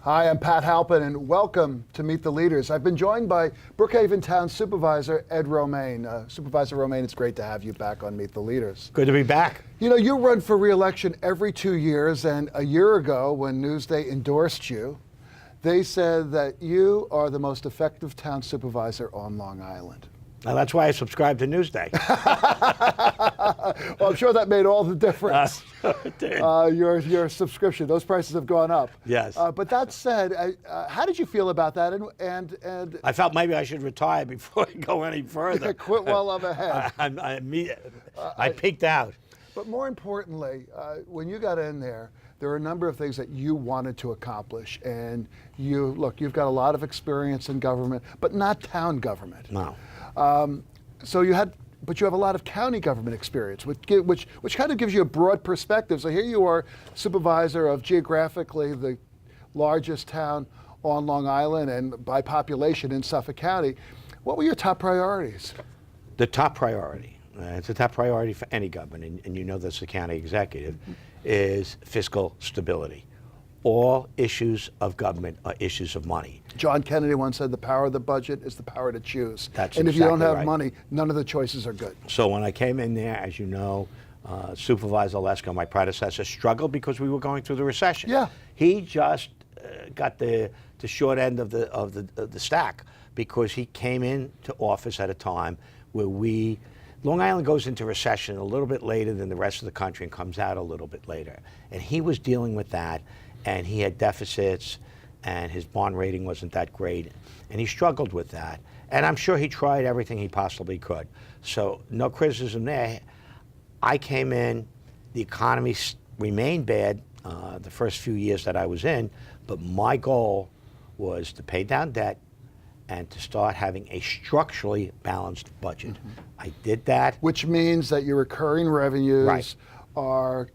Hi, I'm Pat Halpin, and welcome to Meet the Leaders. I've been joined by Brookhaven Town Supervisor Ed Romaine. Supervisor Romaine, it's great to have you back on Meet the Leaders. Good to be back. You know, you run for re-election every 2 years, and a year ago, when Newsday endorsed you, they said that you are the most effective town supervisor on Long Island. Now, that's why I subscribed to Newsday. Well, I'm sure that made all the difference. It did. Your subscription, those prices have gone up. Yes. But that said, how did you feel about that? And I felt maybe I should retire before I go any further. quit while I'm ahead. I peaked out. But more importantly, when you got in there are a number of things that you wanted to accomplish. And you've got a lot of experience in government, but not town government. No. But you have a lot of county government experience, which kind of gives you a broad perspective. So here you are, supervisor of geographically the largest town on Long Island and by population in Suffolk County. What were your top priorities? The top priority, it's a top priority for any government, and you know this, the county executive, is fiscal stability. All issues of government are issues of money. John Kennedy once said the power of the budget is the power to choose. That's and if you don't exactly have right. money, none of the choices are good. So when I came in there, as you know, Supervisor Lesko, my predecessor, struggled because we were going through the recession. Yeah. He just got the short end of the stack because he came into office at a time where Long Island goes into recession a little bit later than the rest of the country and comes out a little bit later. And he was dealing with that, and he had deficits, and his bond rating wasn't that great, and he struggled with that. And I'm sure he tried everything he possibly could. So no criticism there. I came in, the economy remained bad the first few years that I was in, but my goal was to pay down debt and to start having a structurally balanced budget. I did that. Which means that your recurring revenues Right. are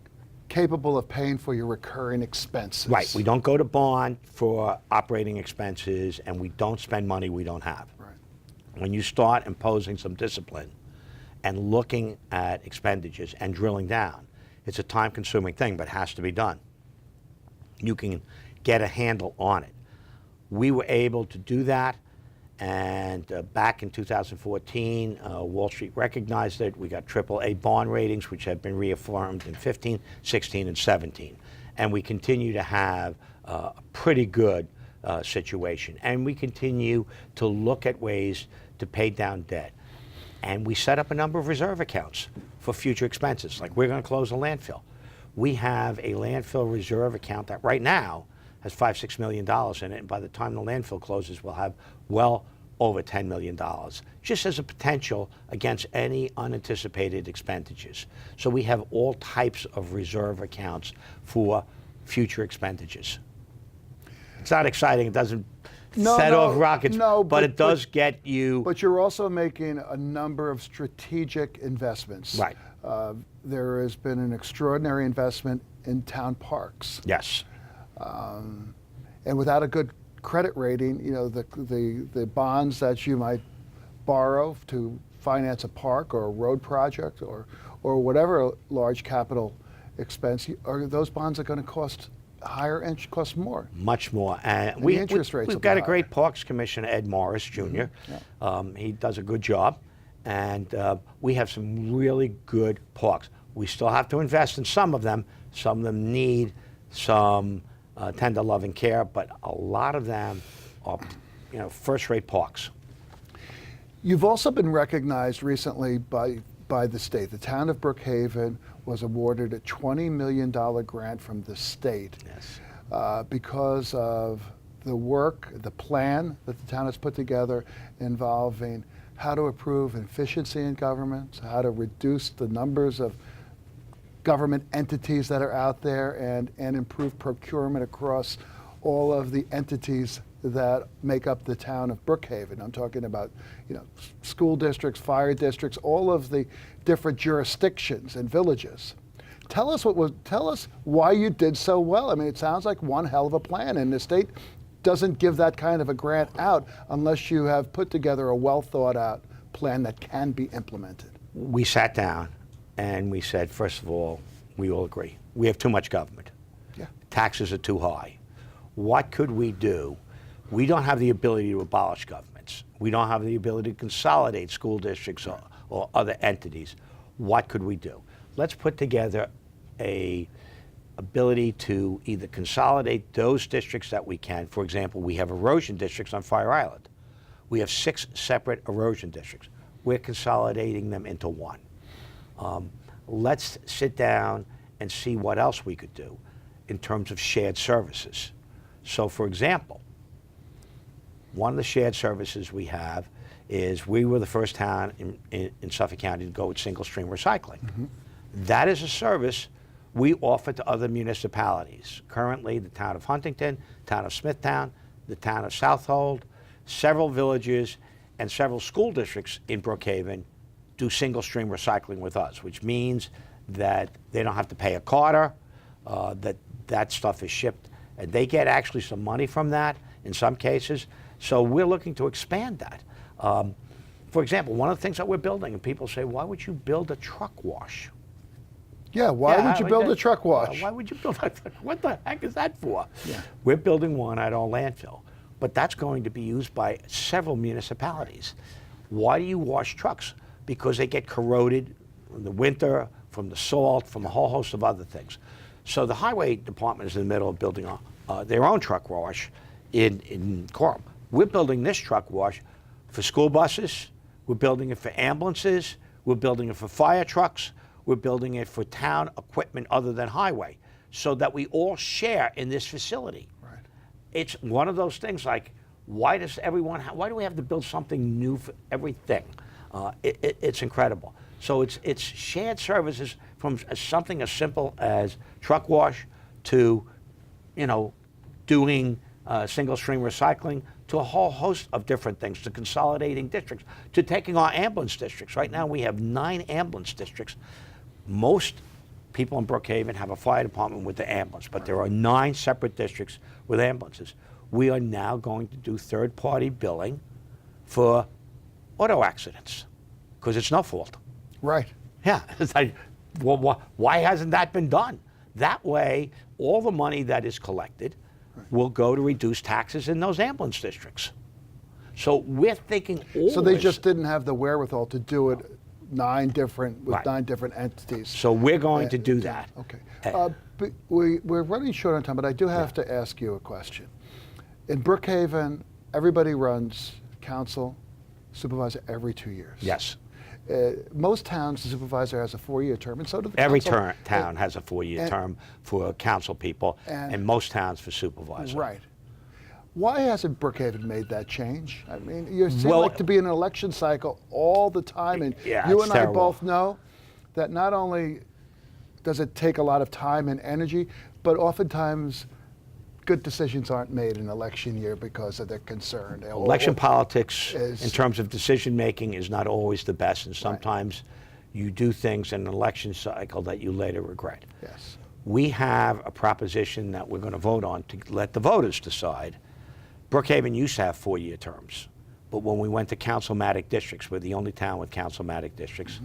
capable of paying for your recurring expenses. Right. We don't go to bond for operating expenses, and we don't spend money we don't have. Right. When you start imposing some discipline and looking at expenditures and drilling down, it's a time-consuming thing, but has to be done. You can get a handle on it. We were able to do that, and back in 2014, Wall Street recognized it. We got AAA bond ratings, which have been reaffirmed in 15, 16, and 17. And we continue to have a pretty good situation. And we continue to look at ways to pay down debt. And we set up a number of reserve accounts for future expenses. Like, we're going to close a landfill. We have a landfill reserve account that right now has $5-6 million in it, and by the time the landfill closes, we'll have well over $10 million, just as a potential against any unanticipated expenditures. So we have all types of reserve accounts for future expenditures. It's not exciting, it doesn't set off rockets, but it does get you. But you're also making a number of strategic investments. Right. There has been an extraordinary investment in town parks. Yes. And without a good credit rating, you know, the bonds that you might borrow to finance a park or a road project or whatever large capital expense, those bonds are going to cost higher and cost more. Much more. And the interest rates we've got a great Parks Commissioner, Ed Morris, Jr. Yeah. He does a good job, and we have some really good parks. We still have to invest in some of them. Some of them need some tender love and care, but a lot of them are, first-rate parks. You've also been recognized recently by the state. The town of Brookhaven was awarded a $20 million grant from the state. Yes. Because of the work, the plan that the town has put together involving how to improve efficiency in government, how to reduce the numbers of government entities that are out there and improve procurement across all of the entities that make up the town of Brookhaven. I'm talking about, school districts, fire districts, all of the different jurisdictions and villages. Tell us why you did so well. I mean, it sounds like one hell of a plan, and the state doesn't give that kind of a grant out unless you have put together a well thought out plan that can be implemented. We sat down and we said, first of all, we all agree, we have too much government. Yeah. Taxes are too high. what could we do? We don't have the ability to abolish governments. We don't have the ability to consolidate school districts or other entities. What could we do? Let's put together a ability to either consolidate those districts that we can. For example, we have erosion districts on Fire Island. We have 6 separate erosion districts. We're consolidating them into one. Let's sit down and see what else we could do in terms of shared services. So, for example, one of the shared services we have is we were the first town in Suffolk County to go with single stream recycling. That is a service we offer to other municipalities. Currently, the town of Huntington, town of Smithtown, the town of Southold, several villages, and several school districts in Brookhaven do single stream recycling with us, which means that they don't have to pay a carter, that stuff is shipped, and they get actually some money from that in some cases. So we're looking to expand that. For example, one of the things that we're building, and people say, why would you build a truck wash? Yeah, why would you build a truck wash? Why would you build a truck? What the heck is that for? Yeah. We're building one at our landfill, but that's going to be used by several municipalities. Why do you wash trucks? Because they get corroded in the winter, from the salt, from a whole host of other things. So the highway department is in the middle of building their own truck wash in Coram. We're building this truck wash for school buses. We're building it for ambulances. We're building it for fire trucks. We're building it for town equipment other than highway, so that we all share in this facility. Right. It's one of those things like, why do we have to build something new for everything? It's incredible. So it's shared services from something as simple as truck wash to, doing single stream recycling, to a whole host of different things, to consolidating districts, to taking our ambulance districts. Right now we have 9 ambulance districts. Most people in Brookhaven have a fire department with the ambulance, but there are 9 separate districts with ambulances. We are now going to do third-party billing for auto accidents, because it's no fault. Right. Yeah, it's like, well, why hasn't that been done? That way, all the money that is collected will go to reduce taxes in those ambulance districts. So we're thinking always. So they just didn't have the wherewithal to do it 9 different Right. 9 different entities. So we're going to do that. Okay. But we're running short on time, but I do have to ask you a question. In Brookhaven, everybody runs council, supervisor every 2 years. Yes. Most towns, the supervisor has a 4-year term, and so do the Every council. town has a 4-year term for council people, and most towns for supervisor. Right. Why hasn't Brookhaven made that change? I mean, you seem Well, like to be in an election cycle all the time, and Yeah, you it's and terrible. I both know that not only does it take a lot of time and energy, but oftentimes good decisions aren't made in election year because of their concern. Election politics, is- in terms of decision making, is not always the best, and sometimes you do things in an election cycle that you later regret. Yes. We have a proposition that we're going to vote on to let the voters decide. Brookhaven used to have 4-year terms, but when we went to councilmatic districts, we're the only town with councilmatic districts,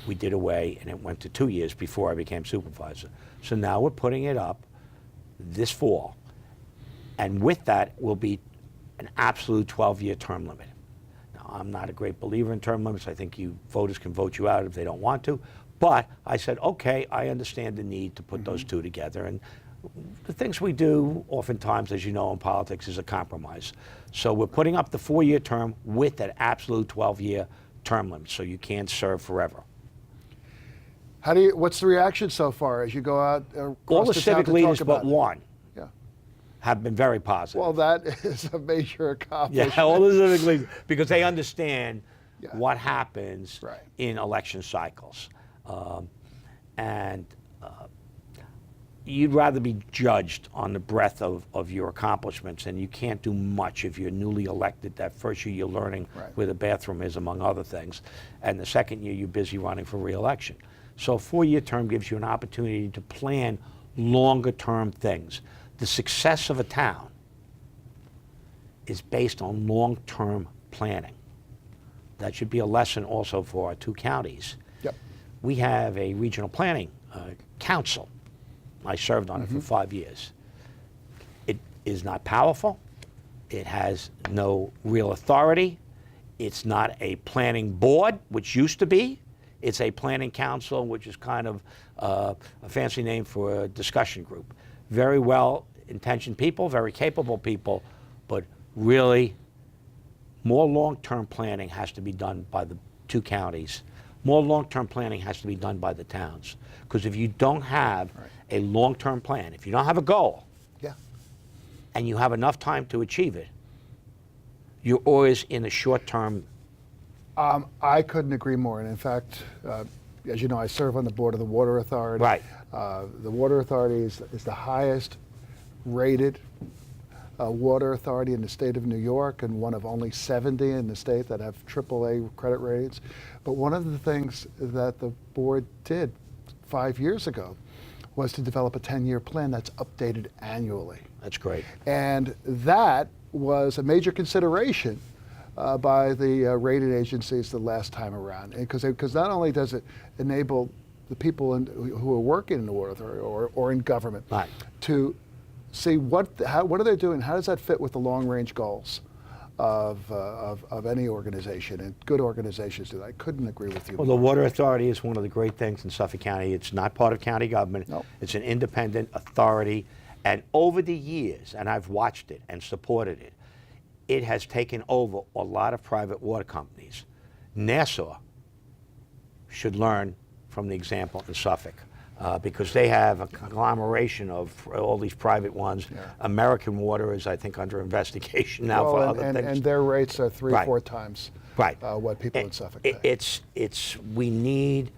we did away, and it went to 2 years before I became supervisor. So now we're putting it up this fall, and with that will be an absolute 12-year term limit. Now, I'm not a great believer in term limits. I think voters can vote you out if they don't want to. But I said, okay, I understand the need to put those two together. And the things we do oftentimes, as you know, in politics is a compromise. So we're putting up the 4-year term with that absolute 12-year term limit, so you can't serve forever. What's the reaction so far as you go out across All the town civic to leaders talk but about it? one Yeah. have been very positive. Well, that is a major accomplishment. Yeah, all the civic leaders, because they understand Yeah. what happens Right. in election cycles. And you'd rather be judged on the breadth of your accomplishments, and you can't do much if you're newly elected. That first year you're learning Right. where the bathroom is, among other things, and the second year you're busy running for re-election. So a 4-year term gives you an opportunity to plan longer term things. The success of a town is based on long-term planning. That should be a lesson also for our 2 counties. Yep. We have a regional planning council. I served on it for 5 years. is not powerful. It has no real authority. It's not a planning board, which used to be. It's a planning council, which is kind of a fancy name for a discussion group. Very well-intentioned people, very capable people, but really more long-term planning has to be done by the two counties. More long-term planning has to be done by the towns. Because if you don't have a long-term plan, if you don't have a goal, Yeah. and you have enough time to achieve it, you're always in a short-term. I couldn't agree more. And in fact, as you know, I serve on the board of the Water Authority. Right. The Water Authority is the highest rated water authority in the state of New York, and one of only 70 in the state that have AAA credit ratings. But one of the things that the board did 5 years ago was to develop a 10-year plan that's updated annually. That's great. And that was a major consideration by the rating agencies the last time around. Because not only does it enable the people who are working in the water authority or in government Right. to see what are they doing, how does that fit with the long-range goals of any organization, and good organizations do that. I couldn't agree with you Well, the Water Authority is one of the great things in Suffolk County. It's not part of county government. Nope. It's an independent authority. And over the years, and I've watched it and supported it, it has taken over a lot of private water companies. Nassau should learn from the example in Suffolk. Because they have a conglomeration of all these private ones. Yeah. American Water is, I think, under investigation now for Well, other things. and their rates are three, Right. 4 times Right. what people in Suffolk pay. We need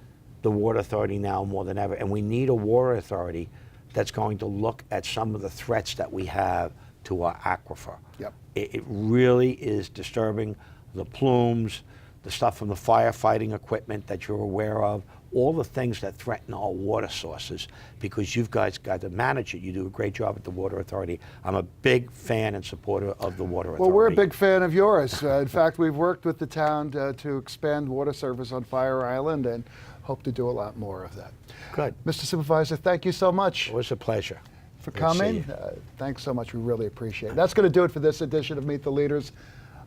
the Water Authority now more than ever, and we need a Water Authority that's going to look at some of the threats that we have to our aquifer. Yep. It really is disturbing. The plumes, the stuff from the firefighting equipment that you're aware of, all the things that threaten our water sources, because you guys got to manage it. You do a great job at the Water Authority. I'm a big fan and supporter of the Water Authority. Well, we're a big fan of yours. In fact, we've worked with the town to expand water service on Fire Island and hope to do a lot more of that. Good. Mr. Supervisor, thank you so much It was a pleasure. for Good to see coming. you. Thanks so much. We really appreciate it. That's going to do it for this edition of Meet the Leaders.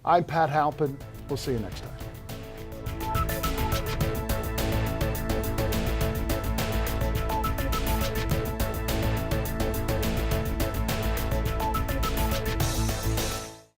I'm Pat Halpin. We'll see you next time.